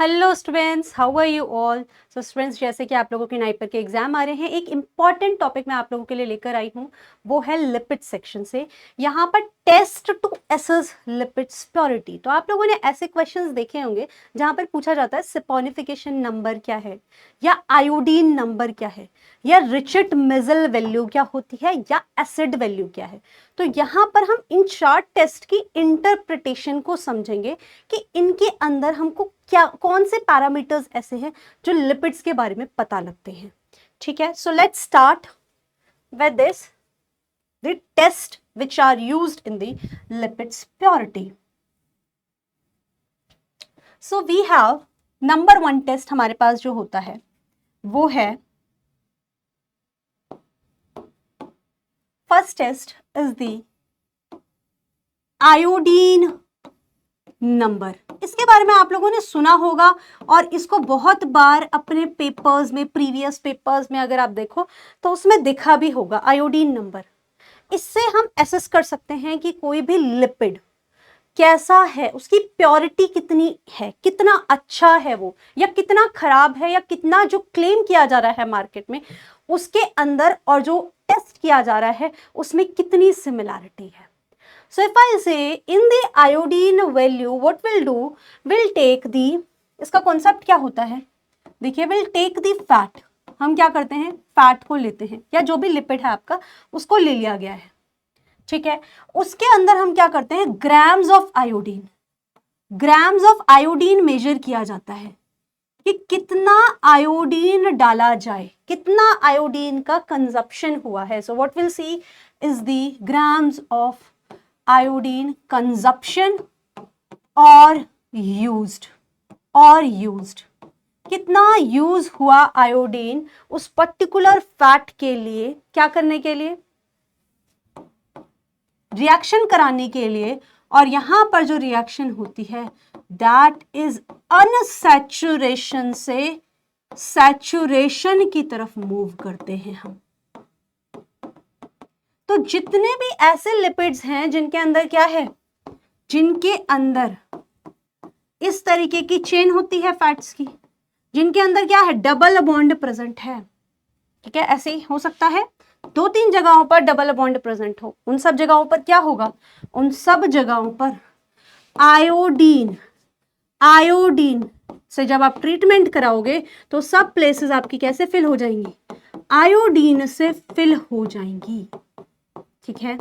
Hello students, how are you all. So students, जैसे कि आप लोगों के नाइपर के एग्जाम आ रहे हैं, एक इंपॉर्टेंट टॉपिक मैं आप लोगों के लिए लेकर आई हूँ, वो है लिपिड सेक्शन से। यहाँ पर test to assess lipids purity. तो आप लोगों ने ऐसे क्वेश्चंस देखे होंगे जहाँ पर पूछा जाता है सपोनिफिकेशन नंबर क्या है, या आयोडीन नंबर क्या है, या रिचर्ड मिजल वैल्यू क्या होती है, या एसिड वैल्यू क्या है। तो यहाँ पर हम इन चार टेस्ट की इंटरप्रिटेशन को समझेंगे कि इनके अंदर हमको क्या कौन से पैरामीटर्स ऐसे हैं जो लिपिड्स के बारे में पता लगते हैं। ठीक है, so let's start with this the test which are used in the lipids purity. So we have number 1 test हमारे पास जो होता है वो है, first test is the iodine number. इसके बारे में आप लोगों ने सुना होगा और इसको बहुत बार अपने पेपर्स में, प्रीवियस पेपर्स में अगर आप देखो तो उसमें दिखा भी होगा आयोडीन नंबर। इससे हम एसेस कर सकते हैं कि कोई भी लिपिड कैसा है, उसकी प्योरिटी कितनी है, कितना अच्छा है वो, या कितना खराब है, या कितना जो क्लेम किया जा रहा है मार्केट में उसके अंदर और जो टेस्ट किया जा रहा है उसमें कितनी सिमिलैरिटी है। So if I say in the iodine value, what we'll do, we'll take the, इसका कॉन्सेप्ट क्या होता है, देखिए, we'll take the fat, हम क्या करते हैं, फैट को लेते हैं, या जो भी लिपिड है आपका उसको ले लिया गया है, ठीक है। उसके अंदर हम क्या करते हैं, grams of iodine, grams of iodine measure किया जाता है कि कितना आयोडीन डाला जाए, कितना आयोडीन का कंजप्शन हुआ है। So what will see is the grams of iodine consumption और यूज्ड, कितना यूज हुआ आयोडीन उस पर्टिकुलर फैट के लिए, क्या करने के लिए, रिएक्शन कराने के लिए। और यहां पर जो रिएक्शन होती है दैट इज अनसैचुरेशन से सैचुरेशन की तरफ मूव करते हैं हम। तो जितने भी ऐसे लिपिड्स हैं जिनके अंदर क्या है, जिनके अंदर इस तरीके की चेन होती है फैट्स की, जिनके अंदर क्या है, डबल बॉन्ड प्रेजेंट है, ठीक है, ऐसे ही हो सकता है 2-3 जगहों पर डबल बॉन्ड प्रेजेंट हो, उन सब जगहों पर क्या होगा, उन सब जगहों पर आयोडीन से जब आप ट्रीटमेंट कराओगे तो सब प्लेसेस आपकी कैसे फिल हो जाएंगी, आयोडीन से फिल हो जाएंगी, ठीक है।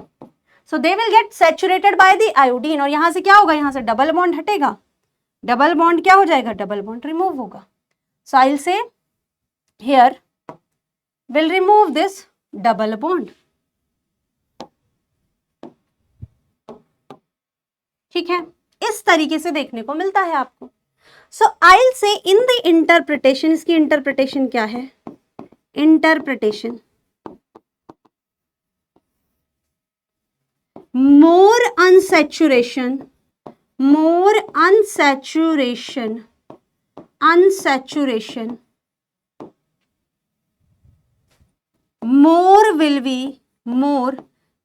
So they will get saturated by the iodine, और यहां से क्या होगा, यहां से डबल बॉन्ड हटेगा, डबल बॉन्ड क्या हो जाएगा, डबल बॉन्ड रिमूव होगा। So I will say here will remove this double bond, ठीक है, इस तरीके से देखने को मिलता है आपको। सो आई विल से इन द इंटरप्रिटेशन, इसकी इंटरप्रिटेशन क्या है, interpretation, more unsaturation, more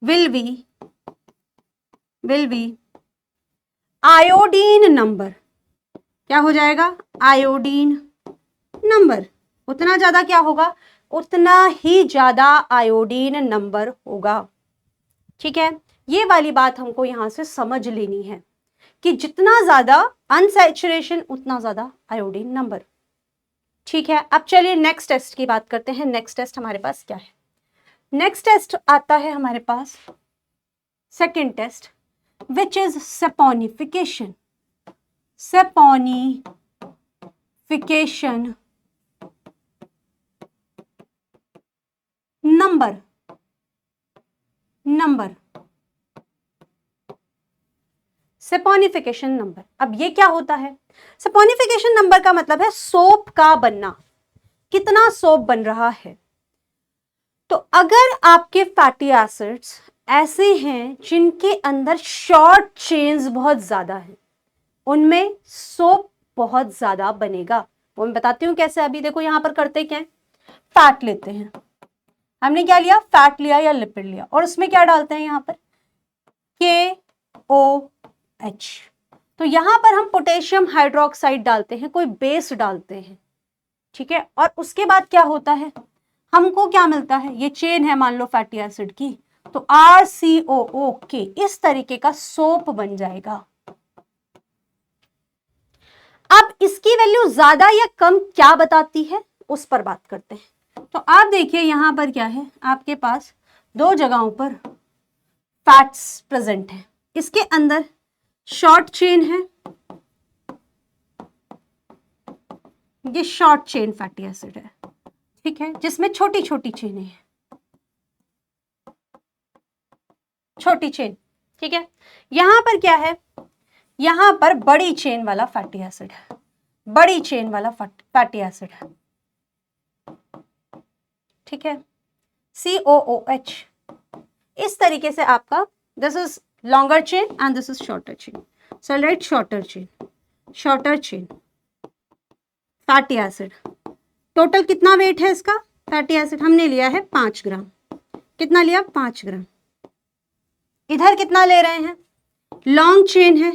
will be iodine number, क्या हो जाएगा, आयोडीन नंबर, उतना ज्यादा क्या होगा, उतना ही ज्यादा आयोडीन नंबर होगा, ठीक है। ये वाली बात हमको यहां से समझ लेनी है कि जितना ज्यादा अनसैचुरेशन उतना ज्यादा आयोडीन नंबर, ठीक है। अब चलिए नेक्स्ट टेस्ट की बात करते हैं। नेक्स्ट टेस्ट हमारे पास क्या है, नेक्स्ट टेस्ट आता है हमारे पास second test, which is saponification number saponification number. अब ये क्या होता है, सपोनिफिकेशन नंबर का मतलब है सोप का बनना, कितना सोप बन रहा है। तो अगर आपके फैटी एसिड्स ऐसे हैं जिनके अंदर शॉर्ट चेन्स बहुत ज्यादा हैं, उनमें सोप बहुत ज्यादा बनेगा। वो मैं बताती हूं कैसे। अभी देखो यहां पर करते क्या है, फैट लेते हैं, हमने क्या लिया, फैट लिया या लिपिड लिया, और उसमें क्या डालते हैं, यहां पर KOH, तो यहां पर हम पोटेशियम हाइड्रोक्साइड डालते हैं, कोई बेस डालते हैं, ठीक है। और उसके बाद क्या होता है, हमको क्या मिलता है, ये चेन है मान लो फैटी एसिड की, तो RCOO के इस तरीके का सोप बन जाएगा। अब इसकी वैल्यू ज्यादा या कम क्या बताती है उस पर बात करते हैं। तो आप देखिए यहां पर क्या है, आपके पास दो जगहों पर फैट्स प्रेजेंट है, इसके अंदर शॉर्ट चेन है, ये शॉर्ट चेन फैटी एसिड है, ठीक है, जिसमें छोटी छोटी चेनें हैं, छोटी चेन, ठीक है। यहां पर क्या है, यहां पर बड़ी चेन वाला फैटी एसिड है, बड़ी चेन वाला फैटी एसिड है, ठीक है, COOH। इस तरीके से आपका this is longer chain and this is shorter chain, so right shorter chain fatty acid. Total कितना वेट है इसका फैटी एसिड, हमने लिया है 5 ग्राम, कितना लिया 5 ग्राम। इधर कितना ले रहे हैं, लॉन्ग चेन है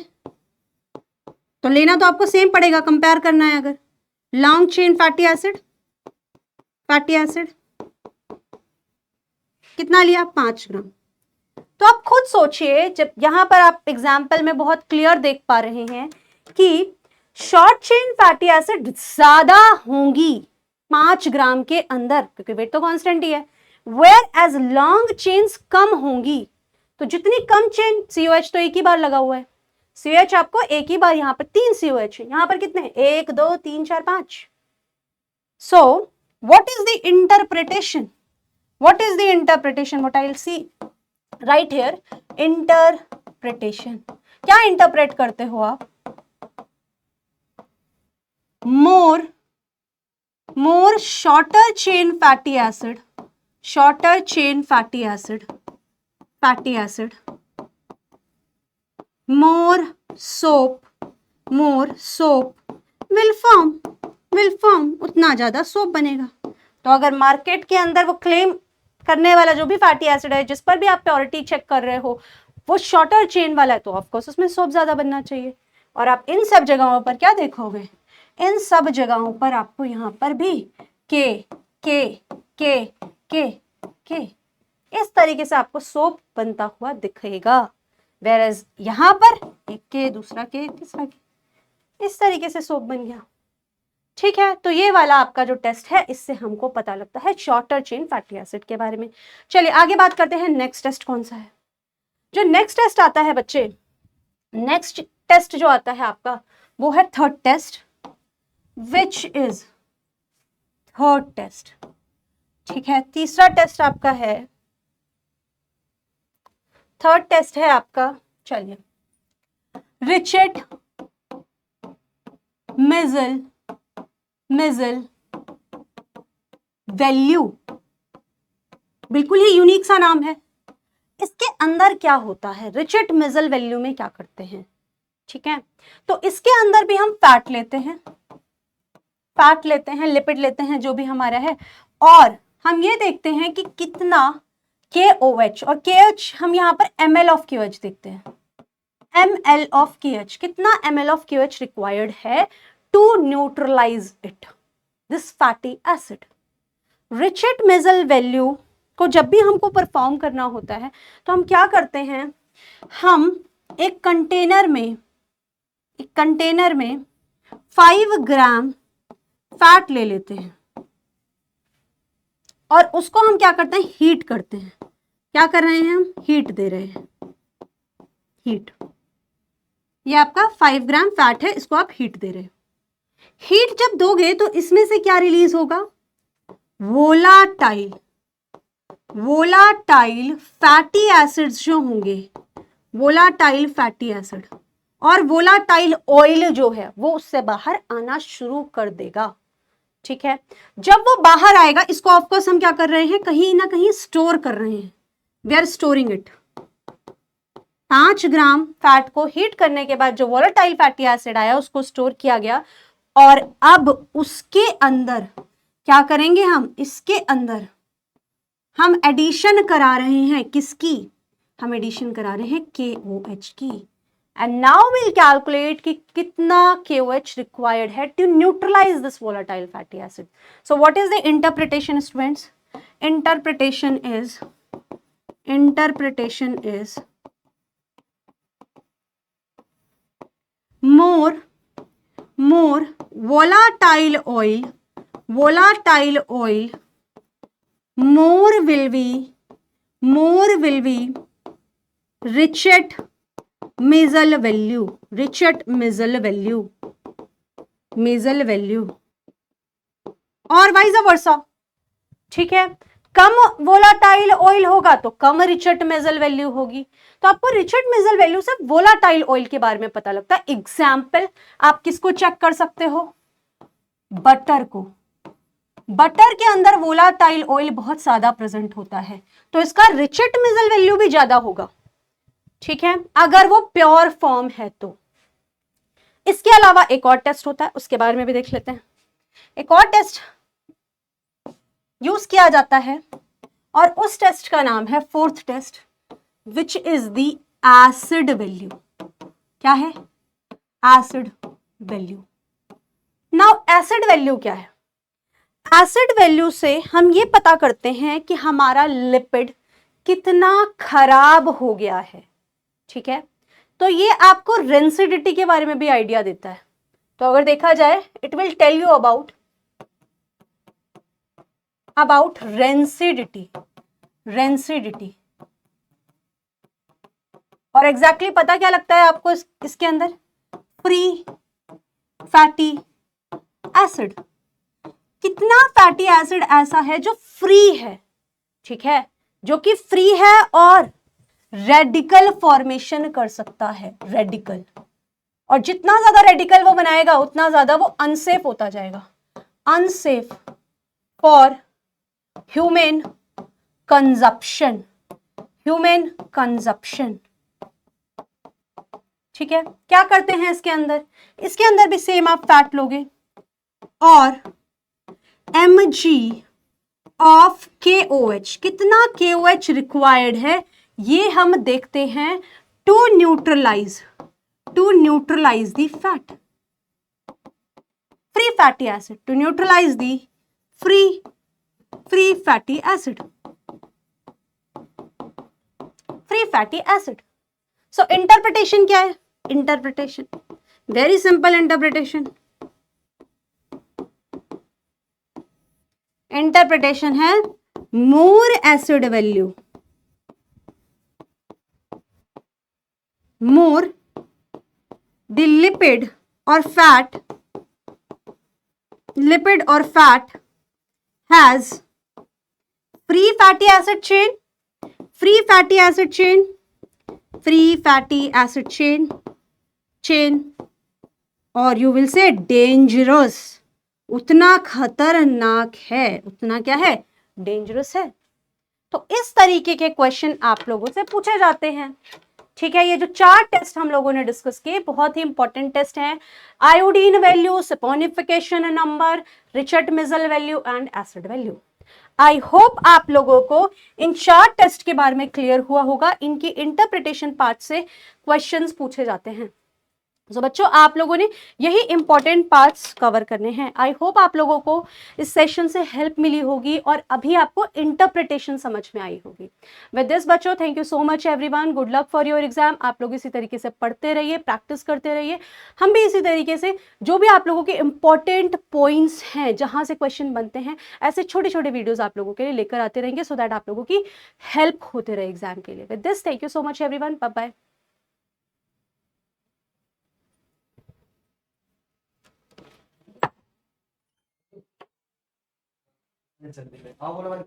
तो लेना तो आपको सेम पड़ेगा, कंपेयर करना है अगर। लॉन्ग चेन फैटी एसिड कितना लिया 5 ग्राम। तो आप खुद सोचिए, जब यहां पर आप एग्जाम्पल में बहुत क्लियर देख पा रहे हैं कि शॉर्ट चेन फैटी एसिड ज्यादा होंगी 5 ग्राम के अंदर, क्योंकि वेट तो कांस्टेंट ही है, वेयर एज लॉन्ग चेन्स कम होंगी। तो जितनी कम चेन, COH तो एक ही बार लगा हुआ है, COH आपको एक ही बार, यहां पर 3 COH है, यहां पर कितने 1 2 3 4 5। So what is the interpretation, what is the interpretation, what I'll see right here, interpretation, क्या इंटरप्रेट करते हो आप, more shorter chain fatty acid more soap will form उतना ज्यादा सोप बनेगा। तो अगर मार्केट के अंदर वो क्लेम करने वाला जो भी फैटी एसिड है, जिस पर भी आप प्योरिटी चेक कर रहे हो, वो शॉर्टर चेन वाला है, तो ऑफकोर्स उसमें सोप ज्यादा बनना चाहिए। और आप इन सब जगहों पर क्या देखोगे, इन सब जगहों पर आपको यहाँ पर भी के इस तरीके से आपको सोप बनता हुआ दिखेगा। वेरएज यहाँ पर एक के, दूसरा के, तीसरा के, इस तरीके से सोप बन गया, ठीक है। तो ये वाला आपका जो टेस्ट है, इससे हमको पता लगता है शॉर्टर चेन फैटी एसिड के बारे में। चलिए आगे बात करते हैं, नेक्स्ट टेस्ट कौन सा है। जो नेक्स्ट टेस्ट आता है बच्चे, नेक्स्ट टेस्ट जो आता है आपका, वो है third test, which is third test, ठीक है। तीसरा टेस्ट आपका है, थर्ड टेस्ट है आपका, चलिए, रिचेट मिजल वैल्यू, बिल्कुल ही यूनिक सा नाम है। इसके अंदर क्या होता है, रिचेट मिजल वैल्यू में क्या करते हैं, ठीक है। तो इसके अंदर भी हम फैट लेते हैं, लिपिड लेते हैं, जो भी हमारा है, और हम ये देखते हैं कि कितना KOH, और KH हम यहाँ पर ml ऑफ KOH देखते हैं, ml ऑफ KH, कितना ml ऑफ KOH रिक्वायर्ड है to neutralize it, this fatty acid. Reichert Meissl value को जब भी हमको परफॉर्म करना होता है, तो हम क्या करते हैं, हम एक कंटेनर में 5 ग्राम फैट ले लेते हैं, और उसको हम क्या करते हैं, हीट करते हैं। क्या कर रहे हैं हम, हीट दे रहे हैं, हीट। ये आपका 5 ग्राम फैट है, इसको आप हीट दे रहे हो। हीट जब दोगे तो इसमें से क्या रिलीज होगा, वोलाटाइल फैटी एसिड्स जो होंगे, वोलाटाइल फैटी एसिड, और वोलाटाइल ऑयल जो है वो उससे बाहर आना शुरू कर देगा, ठीक है। जब वो बाहर आएगा, इसको ऑफकोर्स हम क्या कर रहे हैं, कहीं ना कहीं स्टोर कर रहे हैं, we are storing it. 5 gram fat को हीट करने के बाद जो वोलाटाइल फैटी एसिड आया, उसको स्टोर किया गया, और अब उसके अंदर क्या करेंगे हम, इसके अंदर हम एडिशन करा रहे हैं, किसकी, हम एडिशन करा रहे हैं KOH की, And now we'll calculate कि कितना KOH required है to neutralize this volatile fatty acid. So what is the interpretation, students? Interpretation is more volatile oil, more will be Richet Mazel value और wise वर्सा, ठीक है। कम volatile oil होगा तो कम Richard Maisel value होगी। तो आपको Richard Maisel value से volatile oil के बारे में पता लगता है। एग्जाम्पल आप किसको चेक कर सकते हो? बटर को। बटर के अंदर वोलाटाइल ऑयल बहुत ज्यादा प्रेजेंट होता है, तो इसका रिचर्ड मेजल वैल्यू भी ज्यादा होगा, ठीक है, अगर वो प्योर फॉर्म है तो। इसके अलावा एक और टेस्ट होता है, उसके बारे में भी देख लेते हैं। एक और टेस्ट यूज किया जाता है और उस टेस्ट का नाम है fourth test, which is the acid value. क्या है? Acid value. Now acid value क्या है? एसिड वैल्यू से हम ये पता करते हैं कि हमारा लिपिड कितना खराब हो गया है, ठीक है। तो ये आपको रेंसिडिटी के बारे में भी आइडिया देता है। तो अगर देखा जाए, it will tell you about rancidity और एग्जैक्टली पता क्या लगता है आपको इसके अंदर? Free fatty acid. कितना फैटी एसिड ऐसा है जो फ्री है, ठीक है, जो कि फ्री है और रेडिकल फॉर्मेशन कर सकता है, रेडिकल। और जितना ज्यादा रेडिकल वो बनाएगा उतना ज्यादा वो अनसेफ होता जाएगा, अनसेफ फॉर ह्यूमन कंजप्शन, ठीक है। क्या करते हैं इसके अंदर भी सेम आप फैट लोगे और mg ऑफ KOH, कितना KOH रिक्वायर्ड है ये हम देखते हैं to neutralise the fat, free fatty acid, to neutralise the free fatty acid. So interpretation क्या है? Interpretation very simple. इंटरप्रिटेशन है more acid value, more the lipid or fat has free fatty acid chain और you will say dangerous, उतना खतरनाक है, उतना क्या है? डेंजरस है। तो इस तरीके के क्वेश्चन आप लोगों से पूछे जाते हैं, ठीक है। ये जो 4 टेस्ट हम लोगों ने डिस्कस किए बहुत ही इंपॉर्टेंट टेस्ट हैं। Iodine value, saponification number, Richard Maisel value and acid value. I hope आप लोगों को इन 4 टेस्ट के बारे में क्लियर हुआ होगा। इनकी इंटरप्रिटेशन पार्ट से क्वेश्चंस पूछे जाते हैं। तो बच्चों आप लोगों ने यही इंपॉर्टेंट पार्ट्स कवर करने हैं। आई होप आप लोगों को इस सेशन से हेल्प मिली होगी और अभी आपको इंटरप्रिटेशन समझ में आई होगी। विद दिस बच्चों, thank you so much everyone, good luck for your exam. आप लोग इसी तरीके से पढ़ते रहिए, प्रैक्टिस करते रहिए। हम भी इसी तरीके से जो भी आप लोगों के इंपॉर्टेंट पॉइंट्स हैं जहां से क्वेश्चन बनते हैं, ऐसे छोटे छोटे वीडियोज आप लोगों के लिए लेकर आते रहेंगे, सो दैट आप लोगों की हेल्प होते रहे एग्जाम के लिए। With this, thank you so much everyone, bye bye. हाँ बोला भाई।